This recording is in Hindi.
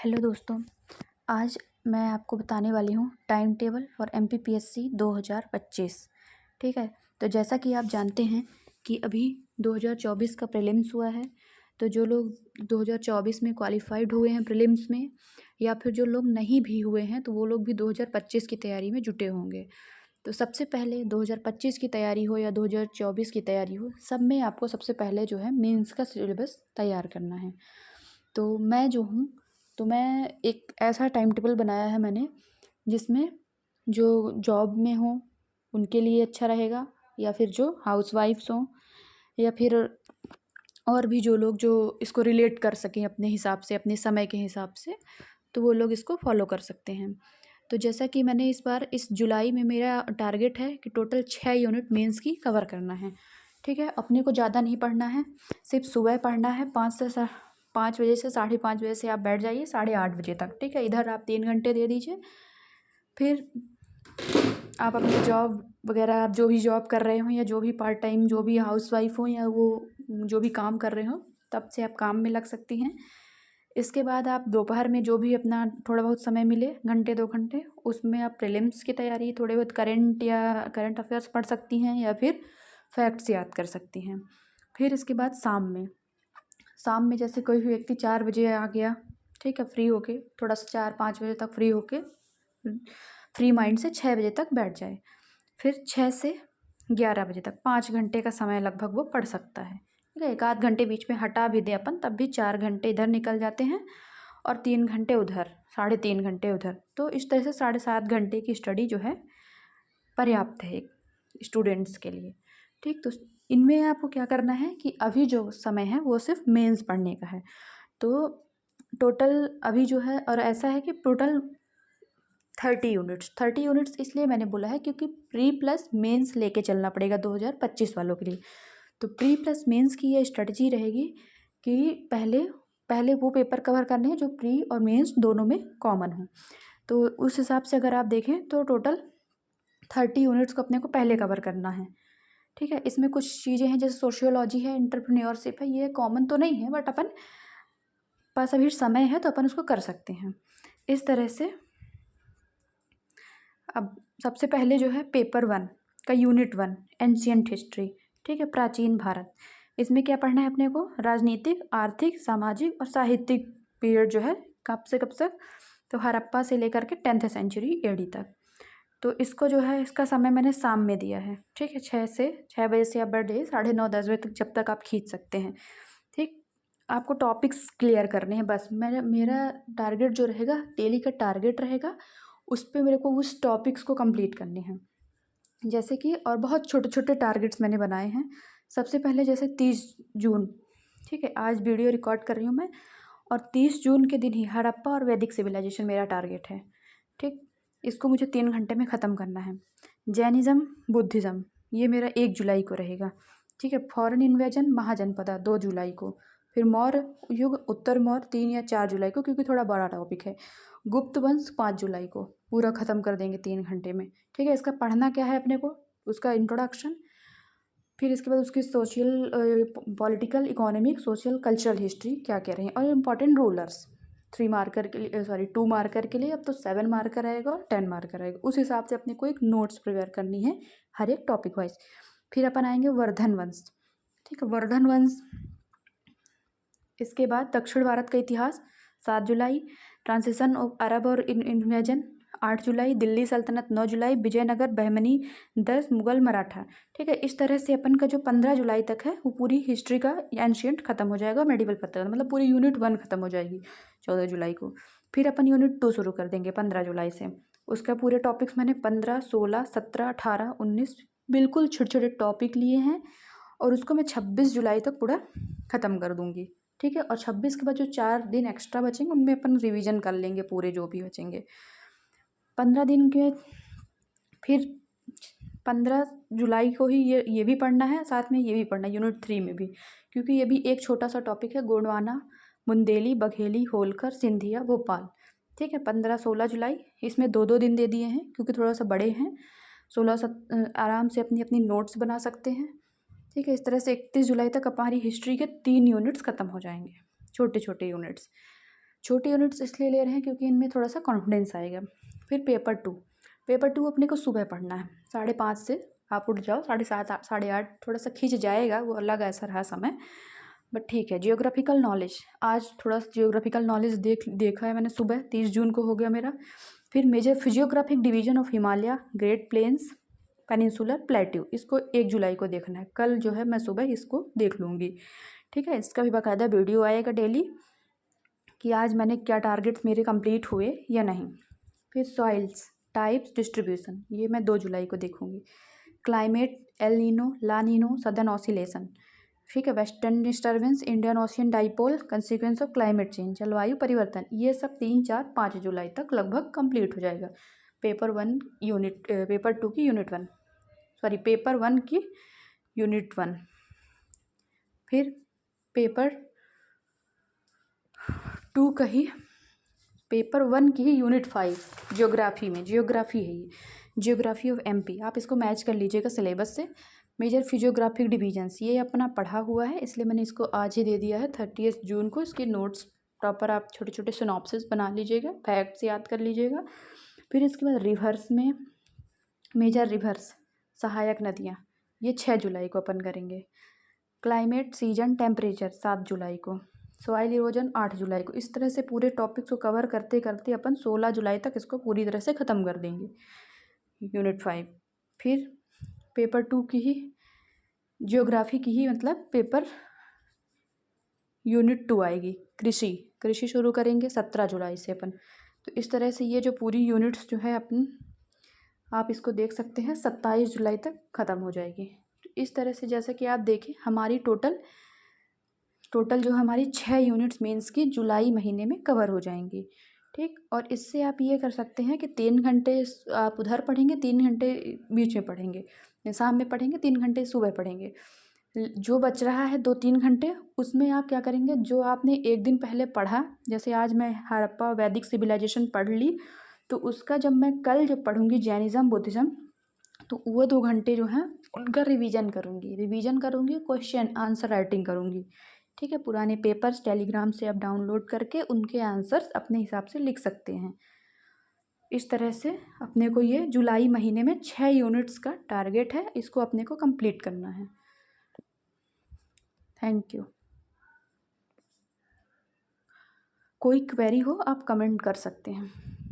हेलो दोस्तों, आज मैं आपको बताने वाली हूँ टाइम टेबल फॉर एमपीपीएससी 2025। ठीक है। तो जैसा कि आप जानते हैं कि अभी 2024 का प्रीलिम्स हुआ है। तो जो लोग 2024 में क्वालिफाइड हुए हैं प्रीलिम्स में, या फिर जो लोग नहीं भी हुए हैं, तो वो लोग भी 2025 की तैयारी में जुटे होंगे। तो सबसे पहले 2025 की तैयारी हो या 2024 की तैयारी हो, सब में आपको सबसे पहले जो है मेंस का सिलेबस तैयार करना है। तो मैं जो हूँ, तो मैं एक ऐसा टाइम टेबल बनाया है मैंने, जिसमें जो जॉब में हों उनके लिए अच्छा रहेगा, या फिर जो हाउसवाइफ्स हों, या फिर और भी जो लोग जो इसको रिलेट कर सकें अपने हिसाब से, अपने समय के हिसाब से, तो वो लोग इसको फॉलो कर सकते हैं। तो जैसा कि मैंने इस बार इस जुलाई में मेरा टारगेट है कि टोटल 6 यूनिट मेंस की कवर करना है। ठीक है। अपने को ज़्यादा नहीं पढ़ना है, सिर्फ सुबह पढ़ना है। 5 बजे से 5:30 बजे से आप बैठ जाइए 8:30 बजे तक। ठीक है। इधर आप 3 घंटे दे दीजिए। फिर आप अपनी जॉब वगैरह, आप जो भी जॉब कर रहे हो या जो भी पार्ट टाइम, जो भी हाउसवाइफ हो या वो जो भी काम कर रहे हो, तब से आप काम में लग सकती हैं। इसके बाद आप दोपहर में जो भी अपना थोड़ा बहुत समय मिले, घंटे 2 घंटे, उसमें आप प्रीलिम्स की तैयारी, थोड़े बहुत करंट अफेयर्स पढ़ सकती हैं, या फिर फैक्ट्स याद कर सकती हैं। फिर इसके बाद शाम में जैसे कोई भी व्यक्ति 4 बजे आ गया, ठीक है, फ्री होके, थोड़ा सा 4-5 बजे तक फ्री होके फ्री माइंड से 6 बजे तक बैठ जाए। फिर 6 से 11 बजे तक 5 घंटे का समय लगभग वो पढ़ सकता है। ठीक है। 1 आध घंटे बीच में हटा भी दें अपन, तब भी 4 घंटे इधर निकल जाते हैं और 3 घंटे उधर, 3.5 घंटे उधर। तो इस तरह से 7.5 घंटे की स्टडी जो है पर्याप्त है एक स्टूडेंट्स के लिए। ठीक। तो इनमें आपको क्या करना है कि अभी जो समय है वो सिर्फ मेंस पढ़ने का है। तो टोटल अभी जो है, और ऐसा है कि टोटल 30 यूनिट्स इसलिए मैंने बोला है क्योंकि प्री प्लस मेंस लेके चलना पड़ेगा 2025 वालों के लिए। तो प्री प्लस मेंस की ये स्ट्रेटजी रहेगी कि पहले पहले वो पेपर कवर करने हैं जो प्री और मेंस दोनों में कॉमन हो। तो उस हिसाब से अगर आप देखें तो टोटल 30 यूनिट्स को अपने को पहले कवर करना है। ठीक है। इसमें कुछ चीज़ें हैं जैसे सोशियोलॉजी है, एंटरप्रेन्योरशिप है, ये कॉमन तो नहीं है, बट अपन पास अभी समय है तो अपन उसको कर सकते हैं इस तरह से। अब सबसे पहले जो है पेपर 1 का यूनिट 1 एंशियंट हिस्ट्री। ठीक है। प्राचीन भारत। इसमें क्या पढ़ना है अपने को? राजनीतिक, आर्थिक, सामाजिक और साहित्यिक पीरियड जो है कब से कब तक, तो हड़प्पा से लेकर के 10th सेंचुरी एडी तक। तो इसको जो है, इसका समय मैंने शाम में दिया है। ठीक है। 6 बजे से आप बैठ जाइए 9:30-10 बजे तक, जब तक आप खींच सकते हैं। ठीक। आपको टॉपिक्स क्लियर करने हैं बस। मेरा टारगेट जो रहेगा, डेली का टारगेट रहेगा, उस पर मेरे को उस टॉपिक्स को कंप्लीट करने हैं। जैसे कि और बहुत छोटे छोटे टारगेट्स मैंने बनाए हैं। सबसे पहले जैसे 30 जून। ठीक है। आज वीडियो रिकॉर्ड कर रही हूँ मैं, और 30 जून के दिन ही हड़प्पा और वैदिक सिविलाइजेशन मेरा टारगेट है। ठीक। इसको मुझे 3 घंटे में ख़त्म करना है। जैनिज़्म, बुद्धिज़्म, ये मेरा 1 जुलाई को रहेगा। ठीक है। फॉरेन इन्वेजन, महाजनपदा 2 जुलाई को। फिर मौर्य युग, उत्तर मौर्य 3 या 4 जुलाई को, क्योंकि थोड़ा बड़ा टॉपिक है। गुप्त वंश 5 जुलाई को पूरा ख़त्म कर देंगे 3 घंटे में। ठीक है। इसका पढ़ना क्या है अपने को? उसका इंट्रोडक्शन, फिर इसके बाद उसकी social, political, economic, social, cultural history क्या कह रहे हैं, और इम्पॉर्टेंट रूलर्स 3 मार्कर के लिए, 2 मार्कर के लिए। अब तो 7 मार्कर आएगा और 10 मार्कर आएगा। उस हिसाब से अपने को एक नोट्स प्रिपेयर करनी है हर एक टॉपिक वाइज। फिर अपन आएंगे वर्धन वंश। ठीक है। वर्धन वंश। इसके बाद दक्षिण भारत का इतिहास 7 जुलाई। ट्रांजिशन ऑफ अरब और इन्वेजन 8 जुलाई। दिल्ली सल्तनत 9 जुलाई। विजयनगर, बहमनी 10। मुगल, मराठा। ठीक है। इस तरह से अपन का जो 15 जुलाई तक है वो पूरी हिस्ट्री का एंशियंट खत्म हो जाएगा, मेडिवल पता, मतलब पूरी यूनिट 1 खत्म हो जाएगी 14 जुलाई को। फिर अपन यूनिट 2 शुरू कर देंगे 15 जुलाई से। उसका पूरे टॉपिक्स मैंने 15, 16, 17, 18, 19 बिल्कुल छोटे छोटे टॉपिक लिए हैं, और उसको मैं 26 जुलाई तक पूरा ख़त्म कर दूँगी। ठीक है। और 26 के बाद जो 4 दिन एक्स्ट्रा बचेंगे उनमें अपन रिवीजन कर लेंगे पूरे जो भी बचेंगे 15 दिन के। फिर 15 जुलाई को ही ये भी पढ़ना है, साथ में ये भी पढ़ना है यूनिट 3 में भी, क्योंकि ये भी एक छोटा सा टॉपिक है। गोंडवाना, बुंदेली, बघेली, होलकर, सिंधिया, भोपाल। ठीक है। 15-16 जुलाई, इसमें 2-2 दिन दे दिए हैं क्योंकि थोड़ा सा बड़े हैं। 16 आराम से अपनी अपनी नोट्स बना सकते हैं। ठीक है। इस तरह से 31 जुलाई तक हमारी हिस्ट्री के 3 यूनिट्स ख़त्म हो जाएंगे, छोटे छोटे यूनिट्स। छोटी यूनिट्स इसलिए ले रहे हैं क्योंकि इनमें थोड़ा सा कॉन्फिडेंस आएगा। फिर पेपर टू अपने को सुबह पढ़ना है 5:30 से। आप उठ जाओ 7:30 8:30, थोड़ा सा खींच जाएगा, वो अलग ऐसा रहा समय, बट ठीक है। जियोग्राफिकल नॉलेज, आज थोड़ा सा जियोग्राफिकल नॉलेज देखा है मैंने सुबह, 30 जून को हो गया मेरा। फिर major physiographic division of Himalaya, great plains, peninsular plateau, इसको 1 जुलाई को देखना है। कल जो है मैं सुबह इसको देख लूँगी, ठीक है। इसका भी बाकायदा वीडियो आएगा डेली कि आज मैंने क्या टारगेट्स मेरे कंप्लीट हुए या नहीं। फिर सॉइल्स टाइप्स डिस्ट्रीब्यूशन, ये मैं 2 जुलाई को देखूँगी। क्लाइमेट, एल नीनो, ला नीनो, सदर्न ऑसिलेशन, ठीक है। Western disturbance, Indian ocean dipole, consequence of climate change, जलवायु परिवर्तन, ये सब 3 4 5 जुलाई तक लगभग कंप्लीट हो जाएगा। पेपर 1 यूनिट, पेपर 2 की यूनिट 1, सॉरी पेपर 1 की यूनिट 1। फिर पेपर 2 का ही पेपर 1 की यूनिट 5 जियोग्राफी में, जियोग्राफी है ये, जियोग्राफी ऑफ एमपी। आप इसको मैच कर लीजिएगा सिलेबस से। मेजर फिजियोग्राफिक डिवीजन्स, ये अपना पढ़ा हुआ है इसलिए मैंने इसको आज ही दे दिया है 30 जून को। इसके नोट्स प्रॉपर आप छोटे छोटे सिनॉप्सिस बना लीजिएगा, फैक्ट्स याद कर लीजिएगा। फिर इसके बाद रिवर्स में मेजर रिवर्स, सहायक नदियाँ, ये 6 जुलाई को अपन करेंगे। क्लाइमेट, सीजन, टेम्परेचर 7 जुलाई को। सॉइल इरोजन 8 जुलाई को। इस तरह से पूरे टॉपिक्स को कवर करते करते अपन 16 जुलाई तक इसको पूरी तरह से ख़त्म कर देंगे, यूनिट 5। फिर पेपर 2 की ही जियोग्राफी की ही मतलब पेपर यूनिट 2 आएगी, कृषि शुरू करेंगे 17 जुलाई से अपन। तो इस तरह से ये जो पूरी यूनिट्स जो है अपन, आप इसको देख सकते हैं 27 जुलाई तक ख़त्म हो जाएगी। तो इस तरह से जैसे कि आप देखें हमारी टोटल जो हमारी 6 यूनिट्स मेंस की जुलाई महीने में कवर हो जाएंगी, ठीक। और इससे आप ये कर सकते हैं कि 3 घंटे आप उधर पढ़ेंगे, 3 घंटे बीच में पढ़ेंगे, शाम में पढ़ेंगे, 3 घंटे सुबह पढ़ेंगे। जो बच रहा है 2-3 घंटे, उसमें आप क्या करेंगे, जो आपने एक दिन पहले पढ़ा, जैसे आज मैं हड़प्पा वैदिक सिविलाइजेशन पढ़ ली, तो उसका जब मैं कल जब पढ़ूंगी जैनिज़्म बुद्धिज़्म, तो वो 2 घंटे जो हैं उनका रिवीजन करूँगी, क्वेश्चन आंसर राइटिंग करूँगी, ठीक है। पुराने पेपर्स टेलीग्राम से आप डाउनलोड करके उनके आंसर्स अपने हिसाब से लिख सकते हैं। इस तरह से अपने को ये जुलाई महीने में 6 यूनिट्स का टारगेट है, इसको अपने को कंप्लीट करना है। Thank you. कोई क्वेरी हो आप कमेंट कर सकते हैं।